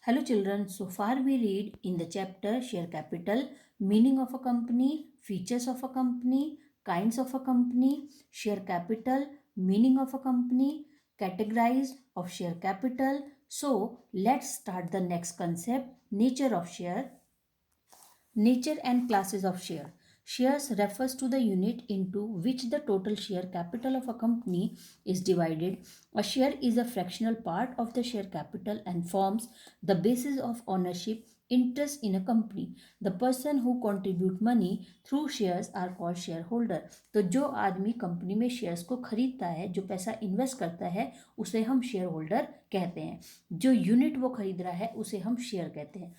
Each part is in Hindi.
Hello children, so far we read in the chapter share capital, meaning of a company, features of a company, kinds of a company, share capital, meaning of a company, categories of share capital. So let's start the next concept, nature of share. Nature and classes of share. Shares refers to the unit into which the total share capital of a company is divided. A share is a fractional part of the share capital and forms the basis of ownership interest in a company. The person who contribute money through shares are called shareholder. तो जो आदमी कंपनी में शेयर्स को खरीदता है, जो पैसा इन्वेस्ट करता है, उसे हम शेयर होल्डर कहते हैं. जो यूनिट वो खरीद रहा है उसे हम शेयर कहते हैं.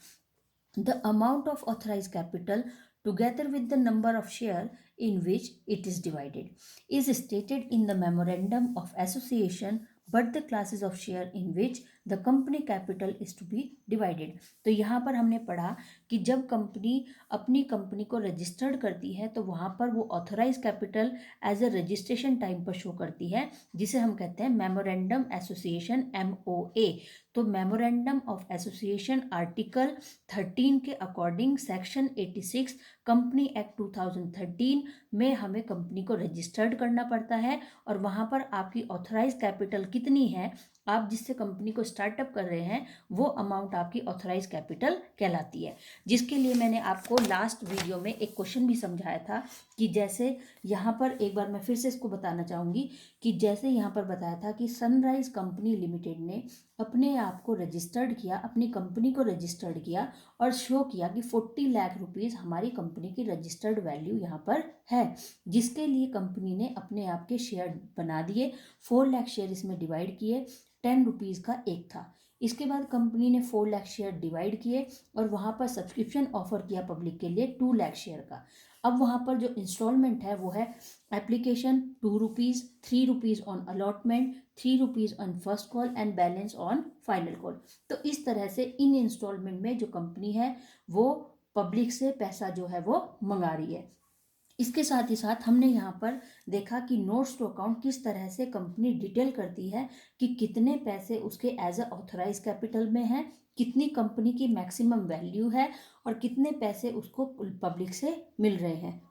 The amount of authorized capital together with the number of share in which it is divided is stated in the memorandum of association, but the classes of share in which the company capital is to be divided. तो यहाँ पर हमने पढ़ा कि जब कंपनी अपनी कंपनी को रजिस्टर्ड करती है तो वहाँ पर वो authorize capital as a registration time पर शो करती है, जिसे हम कहते हैं मेमोरेंडम एसोसिएशन MOA. तो मेमोरेंडम ऑफ एसोसिएशन आर्टिकल 13 के अकॉर्डिंग सेक्शन 86 कंपनी एक्ट 2013 में हमें कंपनी को रजिस्टर्ड करना पड़ता है और वहाँ पर आपकी ऑथराइज कैपिटल कितनी है, आप जिससे कंपनी को स्टार्टअप कर रहे हैं, वो अमाउंट आपकी ऑथराइज कैपिटल कहलाती है. जिसके लिए मैंने आपको लास्ट वीडियो में एक क्वेश्चन भी समझाया था कि जैसे यहाँ पर एक बार मैं फिर से इसको बताना चाहूँगी कि जैसे यहाँ पर बताया था कि सनराइज कंपनी लिमिटेड ने अपने आप को रजिस्टर्ड किया, अपनी कंपनी को रजिस्टर्ड किया और शो किया कि 40 लाख रुपीज़ हमारी कंपनी की रजिस्टर्ड वैल्यू यहाँ पर है, जिसके लिए कंपनी ने अपने आप के शेयर बना दिए. 4 लाख शेयर इसमें डिवाइड किए, 10 रुपीज़ का एक था. इसके बाद कंपनी ने 4 लाख शेयर डिवाइड किए और वहाँ पर सब्सक्रिप्शन ऑफर किया पब्लिक के लिए 2 लाख शेयर का. अब वहाँ पर जो इंस्टॉलमेंट है वो है application 2 rupees, 3 rupees on allotment, 3 rupees on first call and balance on final call. तो इस तरह से इन इंस्टॉलमेंट में जो कंपनी है वो पब्लिक से पैसा जो है वो मंगा रही है. इसके साथ ही साथ हमने यहाँ पर देखा कि नोट्स टू अकाउंट किस तरह से कंपनी डिटेल करती है कि कितने पैसे उसके एज अ ऑथराइज कैपिटल में है, कितनी कंपनी की मैक्सिमम वैल्यू है और कितने पैसे उसको पब्लिक से मिल रहे हैं.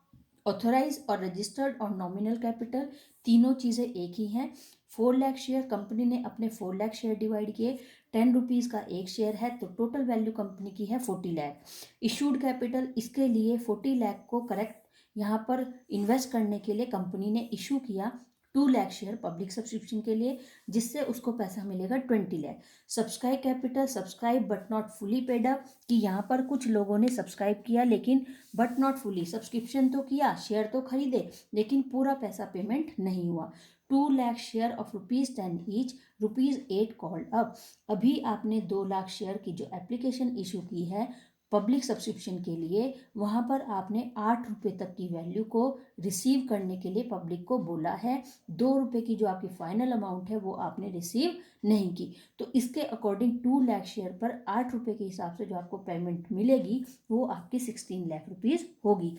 ऑथराइज और रजिस्टर्ड और नॉमिनल कैपिटल तीनों चीज़ें एक ही हैं. 4 लाख शेयर कंपनी ने अपने 4 लाख शेयर डिवाइड किए, 10 रुपीज़ का एक शेयर है तो टोटल वैल्यू कंपनी की है 40 लाख. इशूड कैपिटल, इसके लिए 40 लाख को करेक्ट यहाँ पर इन्वेस्ट करने के लिए कंपनी ने इशू किया 2 लाख शेयर पब्लिक सब्सक्रिप्शन के लिए, जिससे उसको पैसा मिलेगा 20 lakh. Subscribe capital, subscribe but not fully paid up, कि यहाँ पर कुछ लोगों ने सब्सक्राइब किया लेकिन बट नॉट फुली, सब्सक्रिप्शन तो किया, शेयर तो खरीदे लेकिन पूरा पैसा पेमेंट नहीं हुआ. 2 lakh share of ₹10 each, ₹8 called up. अभी आपने 2 लाख शेयर की जो एप्लीकेशन इशू की है पब्लिक सब्सक्रिप्शन के लिए, वहाँ पर आपने 8 रुपये तक की वैल्यू को रिसीव करने के लिए पब्लिक को बोला है. 2 रुपये की जो आपकी फाइनल अमाउंट है वो आपने रिसीव नहीं की. तो इसके अकॉर्डिंग 2 लाख शेयर पर 8 रुपये के हिसाब से जो आपको पेमेंट मिलेगी वो आपकी 16 लाख रुपीज़ होगी.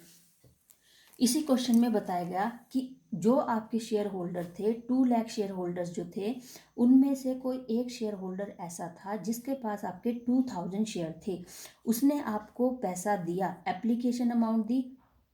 इसी क्वेश्चन में बताया गया कि जो आपके शेयर होल्डर थे, 2 लाख शेयर होल्डर्स जो थे, उनमें से कोई एक शेयर होल्डर ऐसा था जिसके पास आपके 2000 शेयर थे. उसने आपको पैसा दिया, एप्लीकेशन अमाउंट दी,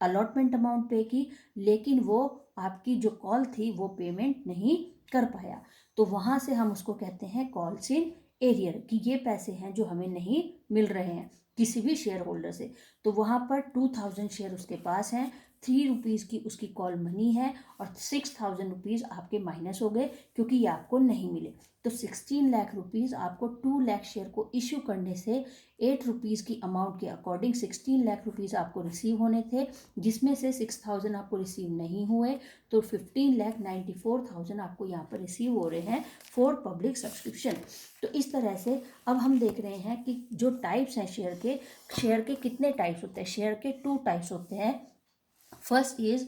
अलॉटमेंट अमाउंट पे की, लेकिन वो आपकी जो कॉल थी वो पेमेंट नहीं कर पाया. तो वहाँ से हम उसको कहते हैं कॉल्स इन एरियर, कि ये पैसे हैं जो हमें नहीं मिल रहे हैं किसी भी शेयर होल्डर से. तो वहाँ पर 2000 शेयर उसके पास हैं, 3 रुपीज़ की उसकी कॉल मनी है और 6000 रुपीज़ आपके माइनस हो गए क्योंकि ये आपको नहीं मिले. तो 16 लाख रुपीज़ आपको 2 लाख शेयर को इशू करने से 8 रुपीज़ की अमाउंट के अकॉर्डिंग 16 लाख रुपीज़ आपको रिसीव होने थे, जिसमें से 6000 आपको रिसीव नहीं हुए. तो 15,94,000 आपको यहाँ पर रिसीव हो रहे हैं फॉर पब्लिक सब्सक्रिप्शन. तो इस तरह से अब हम देख रहे हैं कि जो टाइप्स हैं शेयर के कितने टाइप्स होते हैं. शेयर के 2 टाइप्स होते हैं. First is,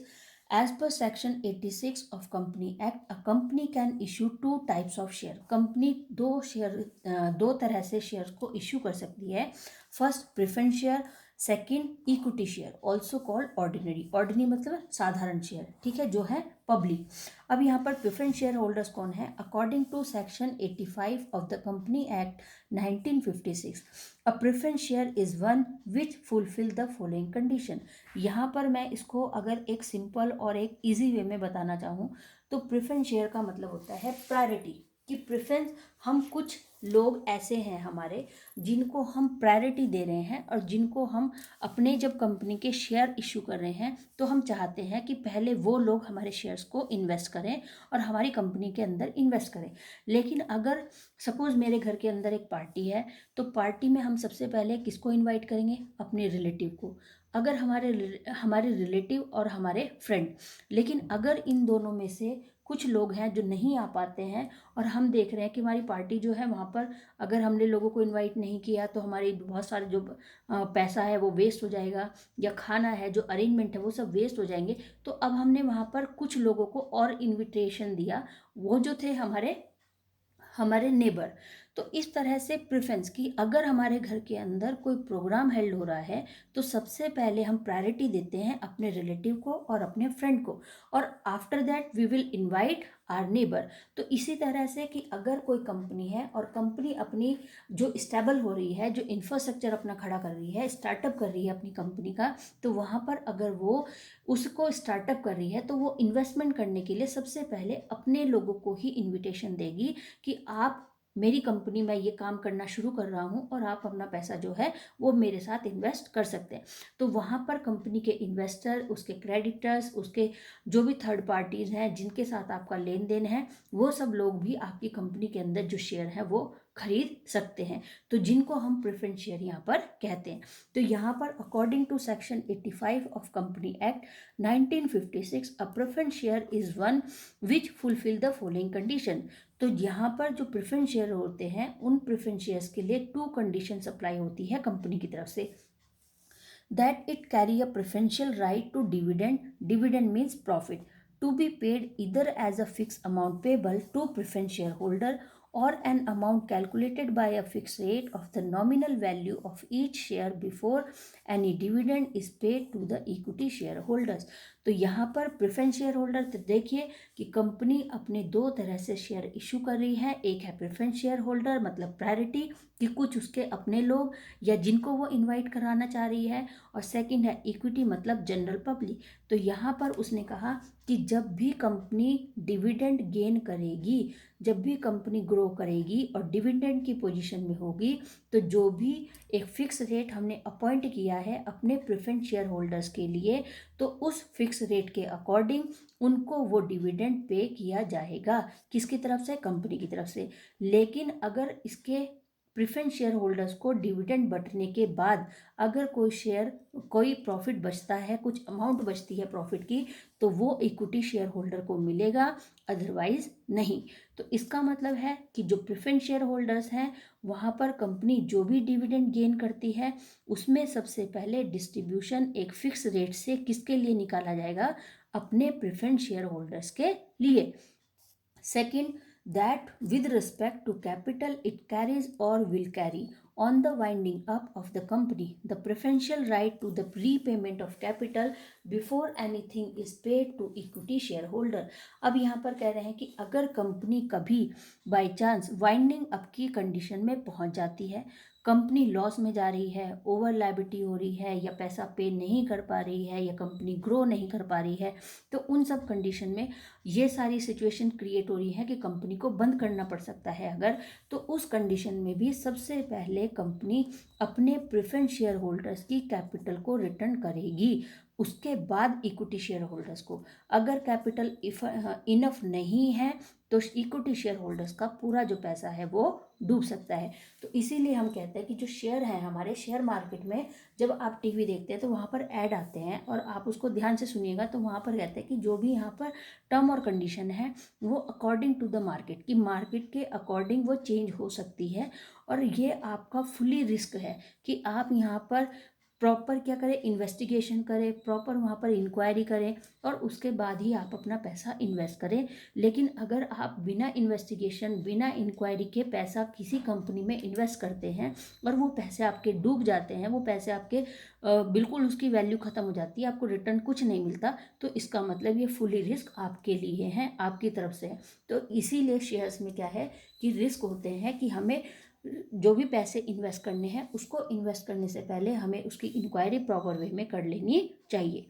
as per section 86 of Company Act, a company can issue 2 types of share. Company दो तरह से शेयर को इशू कर सकती है. First preference share, second equity share also called ordinary, ordinary मतलब साधारण शेयर, ठीक है, जो है पब्लिक। अब यहाँ पर प्रेफरेंस शेयर होल्डर्स कौन है? According to section 85 of the company act 1956 a preference share is one which fulfil the following condition. यहाँ पर मैं इसको अगर एक सिंपल और एक इजी वे में बताना चाहूँ तो प्रेफरेंस शेयर का मतलब होता है प्रायोरिटी, कि प्रेफरेंस, हम कुछ लोग ऐसे हैं हमारे जिनको हम प्रायोरिटी दे रहे हैं और जिनको हम अपने जब कंपनी के शेयर इशू कर रहे हैं तो हम चाहते हैं कि पहले वो लोग हमारे शेयर्स को इन्वेस्ट करें और हमारी कंपनी के अंदर इन्वेस्ट करें। लेकिन अगर सपोज मेरे घर के अंदर एक पार्टी है तो पार्टी में हम सबसे पहले किसको इन्वाइट करेंगे? अपने रिलेटिव को। अगर हमारे हमारे रिलेटिव और हमारे फ्रेंड, लेकिन अगर इन दोनों में से कुछ लोग हैं जो नहीं आ पाते हैं और हम देख रहे हैं कि हमारी पार्टी जो है वहाँ पर अगर हमने लोगों को इनवाइट नहीं किया तो हमारी बहुत सारे जो पैसा है वो वेस्ट हो जाएगा, या खाना है जो अरेंजमेंट है वो सब वेस्ट हो जाएंगे। तो अब हमने वहाँ पर कुछ लोगों को और इनविटेशन दिया, वो जो थे हमारे हमारे नेबर। तो इस तरह से प्रेफरेंस की अगर हमारे घर के अंदर कोई प्रोग्राम हेल्ड हो रहा है तो सबसे पहले हम प्रायोरिटी देते हैं अपने रिलेटिव को और अपने फ्रेंड को, और after that we will invite our neighbour. तो इसी तरह से कि अगर कोई कंपनी है और कंपनी अपनी जो स्टेबल हो रही है, जो इंफ्रास्ट्रक्चर अपना खड़ा कर रही है, स्टार्टअप कर रही है अपनी कंपनी का, तो वहाँ पर अगर वो उसको स्टार्टअप कर रही है तो वो इन्वेस्टमेंट करने के लिए सबसे पहले अपने लोगों को ही इन्विटेशन देगी कि आप मेरी कंपनी में ये काम करना शुरू कर रहा हूँ और आप अपना पैसा जो है वो मेरे साथ इन्वेस्ट कर सकते हैं। तो वहाँ पर कंपनी के इन्वेस्टर, उसके क्रेडिटर्स, उसके जो भी थर्ड पार्टीज हैं जिनके साथ आपका लेन देन है, वो सब लोग भी आपकी कंपनी के अंदर जो शेयर है वो खरीद सकते हैं। तो जिनको हम प्रेफरेंस शेयर यहाँ पर कहते हैं। तो यहाँ पर according to section 85 of company act 1956 a preference share is one which fulfil the following condition. तो यहाँ पर जो प्रेफरेंस शेयर होते हैं उन प्रेफरेंस शेयर्स के लिए 2 कंडीशन अप्लाई होती है कंपनी की तरफ से। That it carry a preferential right to dividend, dividend means profit, to be paid either as a fixed amount payable to preference shareholder or an amount calculated by a fixed rate of the nominal value of each share before any dividend is paid to the equity shareholders। तो यहाँ पर प्रेफरेंस शेयर होल्डर, तो देखिए कि कंपनी अपने दो तरह से शेयर इशू कर रही है। एक है प्रेफरेंस शेयर होल्डर मतलब प्रायोरिटी, कि कुछ उसके अपने लोग या जिनको वो इनवाइट कराना चाह रही है, और सेकंड है इक्विटी मतलब जनरल पब्लिक। तो यहाँ पर उसने कहा कि जब भी कंपनी डिविडेंड गेन करेगी, जब भी कंपनी ग्रो करेगी और डिविडेंड की पोजीशन में होगी, तो जो भी एक फिक्स रेट हमने अपॉइंट किया है अपने प्रेफरेंस शेयर होल्डर्स के लिए, तो उस फिक्स रेट के अकॉर्डिंग उनको वो डिविडेंड पे किया जाएगा। किसकी तरफ से? कंपनी की तरफ से। लेकिन अगर इसके प्रेफरेंस शेयर होल्डर्स को डिविडेंड बंटने के बाद अगर कोई शेयर, कोई प्रॉफिट बचता है, कुछ अमाउंट बचती है प्रॉफिट की, तो वो इक्विटी शेयर होल्डर को मिलेगा, अदरवाइज नहीं। तो इसका मतलब है कि जो प्रेफरेंस शेयर होल्डर्स हैं वहाँ पर कंपनी जो भी डिविडेंड गेन करती है उसमें सबसे पहले डिस्ट्रीब्यूशन एक फिक्स रेट से किसके लिए निकाला जाएगा? अपने प्रेफरेंस शेयर होल्डर्स के लिए। Second, that with respect to capital it carries or will carry on the winding up of the company the preferential right to the repayment of capital before anything is paid to equity shareholder। अब यहाँ पर कह रहे हैं कि अगर कंपनी कभी बाय चांस वाइंडिंग अप की कंडीशन में पहुँच जाती है, कंपनी लॉस में जा रही है, ओवर लायबिलिटी हो रही है, या पैसा पे नहीं कर पा रही है, या कंपनी ग्रो नहीं कर पा रही है, तो उन सब कंडीशन में ये सारी सिचुएशन क्रिएट हो रही है कि कंपनी को बंद करना पड़ सकता है अगर, तो उस कंडीशन में भी सबसे पहले कंपनी अपने प्रेफरेंस शेयर होल्डर्स की कैपिटल को रिटर्न करेगी, उसके बाद इक्विटी शेयर होल्डर्स को। अगर कैपिटल इनफ नहीं है तो इक्विटी शेयर होल्डर्स का पूरा जो पैसा है वो डूब सकता है। तो इसीलिए हम कहते हैं कि जो शेयर हैं हमारे शेयर मार्केट में, जब आप टीवी देखते हैं तो वहाँ पर ऐड आते हैं और आप उसको ध्यान से सुनिएगा, तो वहाँ पर कहते हैं कि जो भी यहाँ पर टर्म और कंडीशन है वो अकॉर्डिंग टू द मार्केट, कि मार्केट के अकॉर्डिंग वो चेंज हो सकती है। और ये आपका फुली रिस्क है कि आप यहाँ पर प्रॉपर क्या करें, इन्वेस्टिगेशन करें, प्रॉपर वहाँ पर इंक्वायरी करें और उसके बाद ही आप अपना पैसा इन्वेस्ट करें। लेकिन अगर आप बिना इन्वेस्टिगेशन, बिना इंक्वायरी के पैसा किसी कंपनी में इन्वेस्ट करते हैं और वो पैसे आपके डूब जाते हैं, वो पैसे आपके बिल्कुल उसकी वैल्यू ख़त्म हो जाती है, आपको रिटर्न कुछ नहीं मिलता, तो इसका मतलब ये फुली रिस्क आपके लिए है, आपकी तरफ से है। तो इसीलिए शेयर्स में क्या है कि रिस्क होते हैं कि हमें जो भी पैसे इन्वेस्ट करने हैं उसको इन्वेस्ट करने से पहले हमें उसकी इंक्वायरी प्रॉपर वे में कर लेनी चाहिए।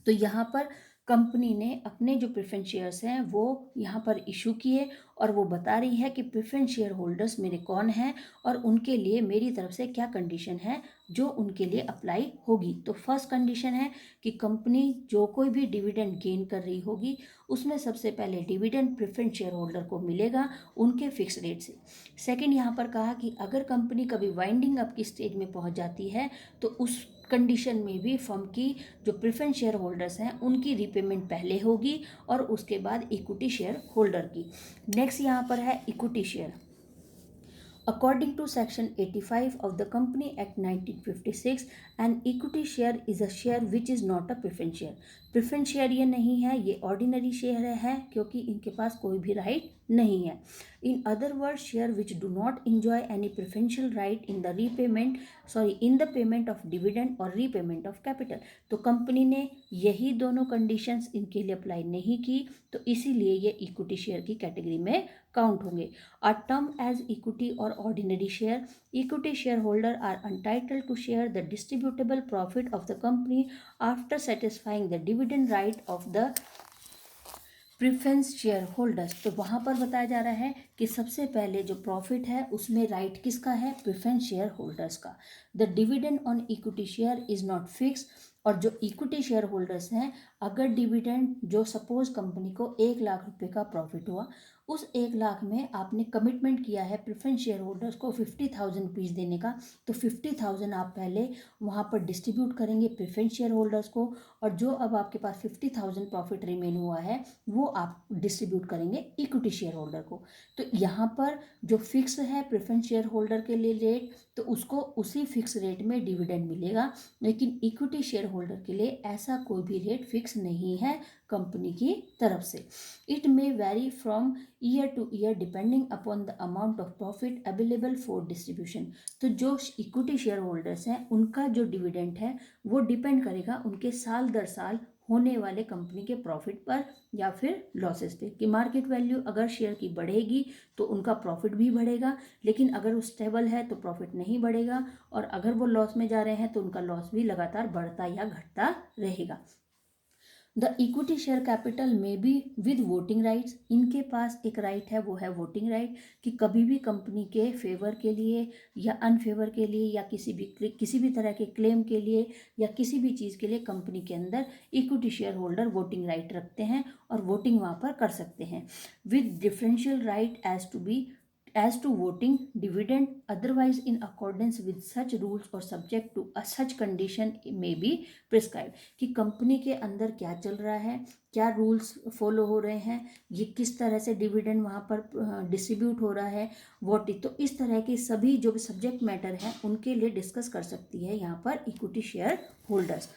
तो यहाँ पर कंपनी ने अपने जो प्रेफरेंस शेयर्स हैं वो यहाँ पर इशू किए और वो बता रही है कि प्रेफरेंस शेयर होल्डर्स मेरे कौन हैं और उनके लिए मेरी तरफ से क्या कंडीशन है जो उनके लिए अप्लाई होगी। तो फर्स्ट कंडीशन है कि कंपनी जो कोई भी डिविडेंड गेन कर रही होगी उसमें सबसे पहले डिविडेंड प्रेफरेंस शेयर होल्डर को मिलेगा उनके फिक्स रेट से। सेकंड यहाँ पर कहा कि अगर कंपनी कभी वाइंडिंग अप की स्टेज में पहुँच जाती है तो उस कंडीशन में भी फर्म की जो प्रेफरेंस शेयर होल्डर्स हैं उनकी रीपेमेंट पहले होगी और उसके बाद इक्विटी शेयर होल्डर की। नेक्स्ट यहाँ पर है equity share. According to Section 85 of the Company Act 1956, an equity share is a share which is not a preference share. Preference share ये नहीं है, ये ऑर्डिनरी शेयर है क्योंकि इनके पास कोई भी राइट नहीं है। In other word, share which do not enjoy any preferential right in the payment of dividend और रीपेमेंट ऑफ कैपिटल। तो कंपनी ने यही दोनों कंडीशंस इनके लिए अप्लाई नहीं की, तो इसीलिए ये इक्विटी शेयर की कैटेगरी में काउंट होंगे। A term as equity or ordinary share, equity shareholder are entitled to share the distributable profit of the company after satisfying the dividend right of the preference share holders. तो वहाँ पर बताया जा रहा है कि सबसे पहले जो प्रॉफिट है उसमें राइट किसका है, प्रेफरेंस शेयर होल्डर्स का। The dividend on equity share is not fix. और जो इक्विटी शेयर होल्डर्स हैं, अगर डिविडेंड जो सपोज कंपनी को 1,00,000 रुपये का प्रॉफिट हुआ, उस 1,00,000 में आपने कमिटमेंट किया है प्रेफरेंस शेयर होल्डर्स को 50,000 रुपीज़ देने का, तो 50,000 आप पहले वहाँ पर डिस्ट्रीब्यूट करेंगे प्रेफरेंस शेयर होल्डर्स को और जो अब आपके पास 50,000 प्रॉफिट रिमेन हुआ है वो आप डिस्ट्रीब्यूट करेंगे इक्विटी शेयर होल्डर को। तो यहाँ पर जो फिक्स है प्रेफरेंस शेयर होल्डर के लिए रेट, तो उसको उसी फिक्स रेट में डिविडेंड मिलेगा। लेकिन इक्विटी शेयर होल्डर के लिए ऐसा कोई भी रेट फिक्स नहीं है कंपनी की तरफ से। It may very from year two year depending upon the amount of profit available for distribution. तो जो इक्विटी शेयर होल्डर्स हैं उनका जो डिविडेंड है वो डिपेंड करेगा उनके साल दर साल होने वाले कंपनी के प्रॉफिट पर या फिर लॉसेस पे, कि मार्केट वैल्यू अगर शेयर की बढ़ेगी तो उनका प्रॉफिट भी बढ़ेगा, लेकिन अगर वो स्टेबल है तो प्रॉफिट नहीं बढ़ेगा, और अगर वो लॉस में जा रहे हैं तो उनका लॉस भी लगातार बढ़ता या घटता रहेगा। द इक्विटी शेयर कैपिटल में बी विद वोटिंग राइट्स। इनके पास एक राइट है, वो है वोटिंग राइट, कि कभी भी कंपनी के फेवर के लिए या अनफेवर के लिए या किसी भी तरह के क्लेम के लिए या किसी भी चीज़ के लिए कंपनी के अंदर equity share holder voting right रखते हैं और वोटिंग वहाँ पर कर सकते हैं with differential right as to voting dividend otherwise in accordance with such rules or subject to a such condition may be prescribed। कि कंपनी के अंदर क्या चल रहा है, क्या रूल्स फॉलो हो रहे हैं, ये किस तरह से डिविडेंड वहाँ पर डिस्ट्रीब्यूट हो रहा है, तो इस तरह के सभी जो सब्जेक्ट मैटर हैं उनके लिए डिस्कस कर सकती है यहाँ पर इक्विटी शेयर होल्डर्स।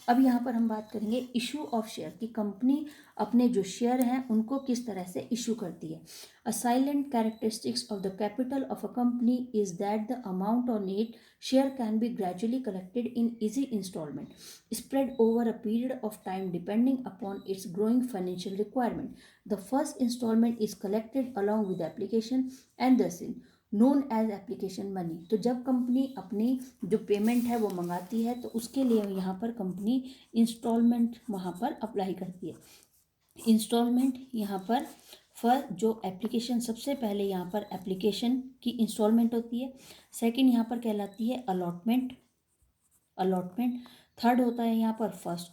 अब यहाँ पर हम बात करेंगे इशू ऑफ शेयर, कि कंपनी अपने जो शेयर हैं उनको किस तरह से इशू करती है। A silent characteristics of the capital of a company is that the amount on it share can be gradually collected in easy installment, spread over a period of time depending upon its growing financial requirement. The first installment is collected along with the application and the sin known as application money. तो जब कंपनी अपनी जो पेमेंट है वो मंगाती है तो उसके लिए यहाँ पर कंपनी इंस्टॉलमेंट वहाँ पर अप्लाई करती है। इंस्टॉलमेंट यहाँ पर जो एप्लीकेशन, सबसे पहले यहाँ पर एप्लीकेशन की इंस्टॉलमेंट होती है, सेकंड यहाँ पर कहलाती है अलॉटमेंट, थर्ड होता है यहाँ पर first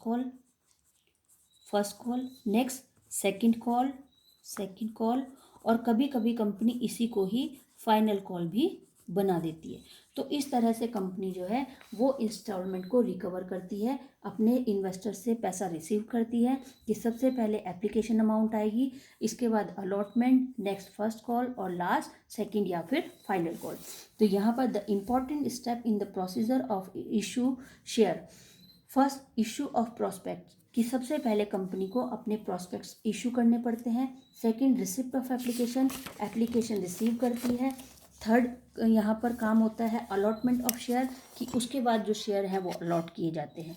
call, next second call, और कभी कभी कंपनी इसी को ही फाइनल कॉल भी बना देती है। तो इस तरह से कंपनी जो है वो इंस्टॉलमेंट को रिकवर करती है, अपने इन्वेस्टर से पैसा रिसीव करती है कि सबसे पहले एप्लीकेशन अमाउंट आएगी, इसके बाद अलॉटमेंट, नेक्स्ट फर्स्ट कॉल और लास्ट सेकंड या फिर फाइनल कॉल। तो यहाँ पर the important step in the procedure of issue share, first issue of prospect कि सबसे पहले कंपनी को अपने प्रोस्पेक्ट्स इशू करने पड़ते हैं। Second receipt of application, application receive करती है। थर्ड यहाँ पर काम होता है अलॉटमेंट ऑफ शेयर कि उसके बाद जो शेयर है वो अलॉट किए जाते हैं।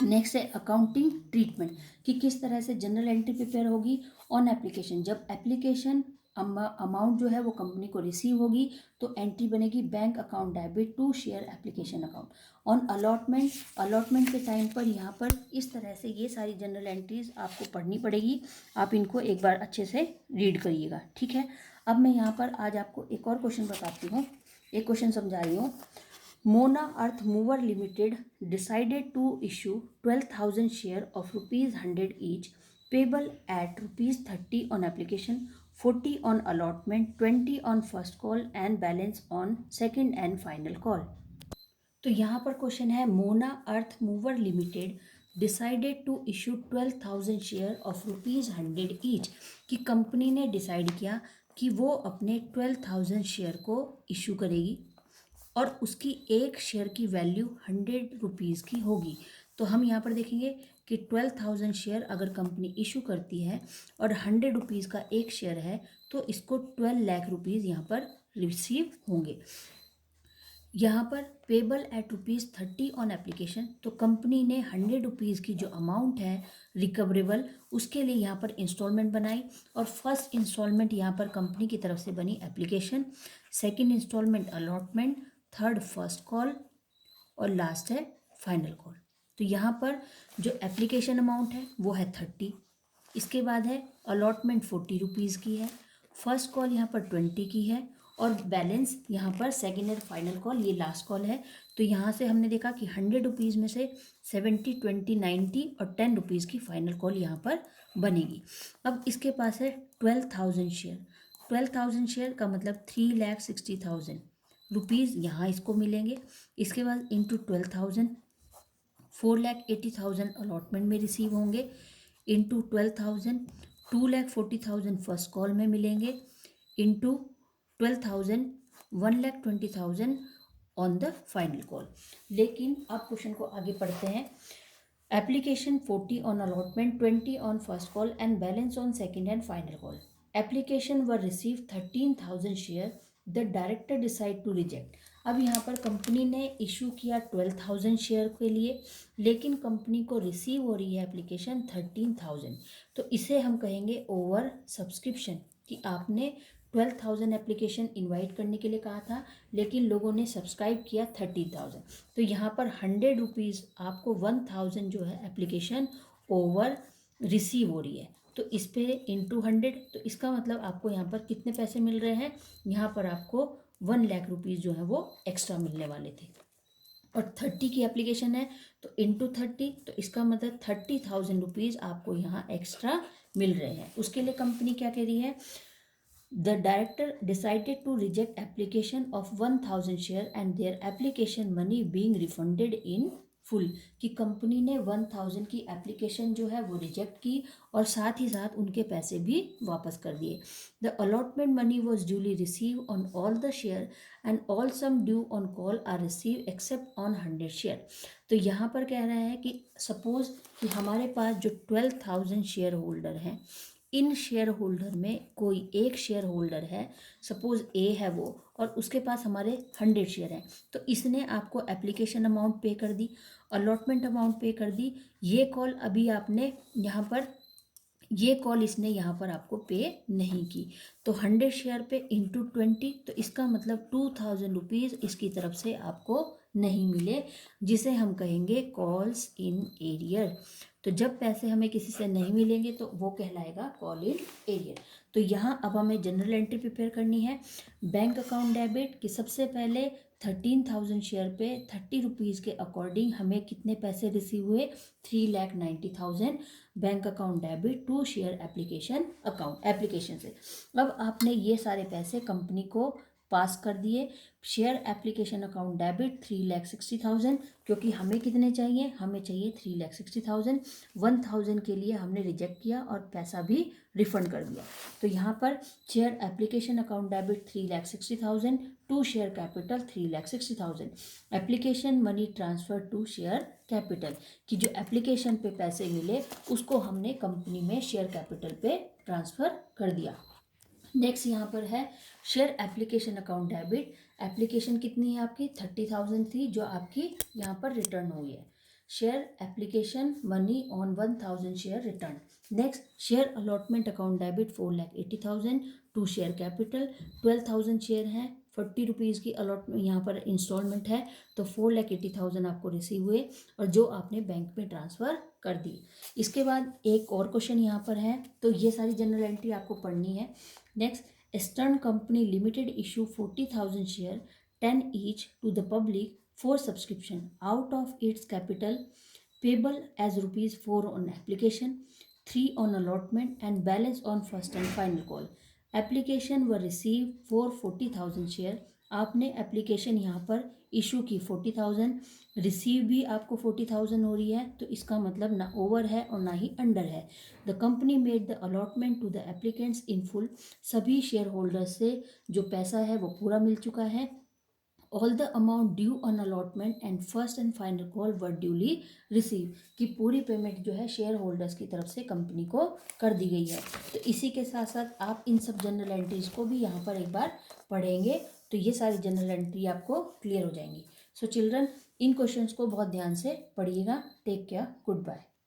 नेक्स्ट है अकाउंटिंग ट्रीटमेंट कि किस तरह से जनरल एंट्री प्रिपेयर होगी ऑन एप्लीकेशन। जब एप्लीकेशन अमाउंट जो है वो कंपनी को रिसीव होगी तो एंट्री बनेगी bank account debit to share application account. On allotment, allotment के टाइम पर यहाँ पर इस तरह से ये सारी जनरल एंट्रीज आपको पढ़नी पड़ेगी, आप इनको एक बार अच्छे से रीड करिएगा, ठीक है। अब मैं यहाँ पर आज आपको एक और क्वेश्चन बताती हूँ, एक क्वेश्चन समझा रही हूँ। Mona Earth Mover Limited decided to issue 12,000 share of ₹100 each, payable at ₹30 on application, 40 on allotment, 20 on first call and balance on second and final call। तो यहाँ पर क्वेश्चन है Mona Earth Mover Limited decided to issue 12,000 share of ₹100 each कि कंपनी ने डिसाइड किया कि वो अपने 12,000 शेयर को इशू करेगी और उसकी एक शेयर की वैल्यू ₹100 की होगी। तो हम यहाँ पर देखेंगे कि 12,000 शेयर अगर कंपनी इशू करती है और ₹100 का एक शेयर है तो इसको 12 लाख रुपीज़ यहाँ पर रिसीव होंगे। यहाँ पर पेबल एट ₹30 ऑन एप्लीकेशन, तो कंपनी ने ₹100 की जो अमाउंट है रिकवरेबल उसके लिए यहाँ पर इंस्टॉलमेंट बनाई और फर्स्ट इंस्टॉलमेंट यहाँ पर कंपनी की तरफ से बनी application, second instalment allotment, third first call और लास्ट है फाइनल कॉल। तो यहाँ पर जो एप्लीकेशन अमाउंट है वो है 30, इसके बाद है अलॉटमेंट ₹40 की है, फर्स्ट कॉल यहाँ पर 20 की है और बैलेंस यहाँ पर सेकेंड और फाइनल कॉल ये लास्ट कॉल है। तो यहाँ से हमने देखा कि ₹100 में से 70, 20, 90 और ₹10 की फाइनल कॉल यहाँ पर बनेगी। अब इसके पास है 12,000 शेयर, 12,000 शेयर का मतलब 3,60,000 रुपीज़ यहाँ इसको मिलेंगे। इसके बाद इंटू 12,000 4,80,000 अलॉटमेंट में रिसीव होंगे, इंटू 12,000 2,40,000 फर्स्ट कॉल में मिलेंगे, into 12,000 1,20,000 on the final call. लेकिन अब क्वेश्चन को आगे पढ़ते हैं। Application 40 on allotment, 20 on first call and balance on second and final call. Application were receive 13,000 share, the director decide to reject. अब यहाँ पर कंपनी ने इशू किया 12,000 शेयर के लिए, लेकिन कंपनी को रिसीव हो रही है एप्लीकेशन 13,000, तो इसे हम कहेंगे ओवर सब्सक्रिप्शन कि आपने 12,000 एप्लीकेशन इनवाइट करने के लिए कहा था लेकिन लोगों ने सब्सक्राइब किया 30,000। तो यहाँ पर ₹100 आपको 1,000 जो है एप्लीकेशन ओवर रिसीव हो रही है, तो इस पे इंटू 100, तो इसका मतलब आपको यहाँ पर कितने पैसे मिल रहे हैं, यहाँ पर आपको 1 लाख रुपीज़ जो है वो एक्स्ट्रा मिलने वाले थे। और 30 की एप्लीकेशन है तो इंटू 30, तो इसका मतलब 30,000 रुपीज़ आपको यहाँ एक्स्ट्रा मिल रहे हैं। उसके लिए कंपनी क्या कह रही है, the director decided to reject application of 1,000 share and their application money being refunded in full कि कंपनी ने 1,000 की एप्लीकेशन जो है वो रिजेक्ट की और साथ ही साथ उनके पैसे भी वापस कर दिए। The allotment money was duly receive on all the share and all sum due on call are receive except on 100 share. तो यहाँ पर कह रहा है कि सपोज कि हमारे पास जो 12,000 शेयर होल्डर हैं, इन शेयर होल्डर में कोई एक शेयर होल्डर है, सपोज ए है वो, और उसके पास हमारे 100 शेयर हैं, तो इसने आपको एप्लीकेशन अमाउंट पे कर दी, अलॉटमेंट अमाउंट पे कर दी, ये कॉल अभी आपने यहाँ पर, ये कॉल इसने यहाँ पर आपको पे नहीं की, तो 100 शेयर पे इंटू 20, तो इसका मतलब 2,000 रुपीज़ इसकी तरफ से आपको नहीं मिले, जिसे हम कहेंगे कॉल्स इन एरियर। तो जब पैसे हमें किसी से नहीं मिलेंगे तो वो कहलाएगा कॉल इन एरियर। तो यहाँ अब हमें जनरल एंट्री प्रिपेयर करनी है। बैंक अकाउंट डेबिट कि सबसे पहले 13,000 शेयर पे 30 रुपीज़ के अकॉर्डिंग हमें कितने पैसे रिसीव हुए, 3,90,000 bank account debit to share application account application से। अब आपने ये सारे पैसे कंपनी को पास कर दिए। शेयर एप्लीकेशन अकाउंट डेबिट 3,60,000, क्योंकि हमें कितने चाहिए, हमें चाहिए 3,60,000। 1,000 के लिए हमने रिजेक्ट किया और पैसा भी रिफंड कर दिया। तो यहाँ पर share application account debit 3,60,000 to share capital 3,60,000। Application money transfer to share capital, कि जो एप्लीकेशन पे पैसे मिले उसको हमने कंपनी में शेयर कैपिटल पे ट्रांसफ़र कर दिया। नेक्स्ट यहाँ पर है share application account debit. Application कितनी है आपकी 30,000 थी, जो आपकी यहाँ पर रिटर्न हुई है। Share application money on 1,000 share return. Next share allotment account debit 4,80,000 to share capital. 12,000 share हैं, 40 रुपीज़ की अलॉटमेंट यहाँ पर इंस्टॉलमेंट है, तो 4,80,000 आपको रिसीव हुए और जो आपने बैंक में ट्रांसफ़र कर दी। इसके बाद एक और क्वेश्चन यहाँ पर है, तो ये सारी जनरल एंट्री आपको पढ़नी है। Next, Eastern Company Limited issue 40,000 share, 10 each to the public for subscription out of its capital, payable as rupees 4 on application, 3 on allotment and balance on first and final call. Application were received for 40,000 share. आपने एप्लीकेशन यहाँ पर इशू की 40,000, रिसीव भी आपको 40,000 हो रही है, तो इसका मतलब ना ओवर है और ना ही अंडर है। The company made the allotment to the applicants in full, सभी शेयर होल्डर्स से जो पैसा है वो पूरा मिल चुका है। All the amount due on allotment and first and final call were duly receive, की पूरी पेमेंट जो है शेयर होल्डर्स की तरफ से कंपनी को कर दी गई है। तो इसी के साथ साथ आप इन सब जनरल एंट्रीज को भी यहाँ पर एक बार पढ़ेंगे, तो ये सारी जनरल एंट्री आपको क्लियर हो जाएंगी। सो चिल्ड्रन, इन क्वेश्चंस को बहुत ध्यान से पढ़िएगा। Take care, good bye.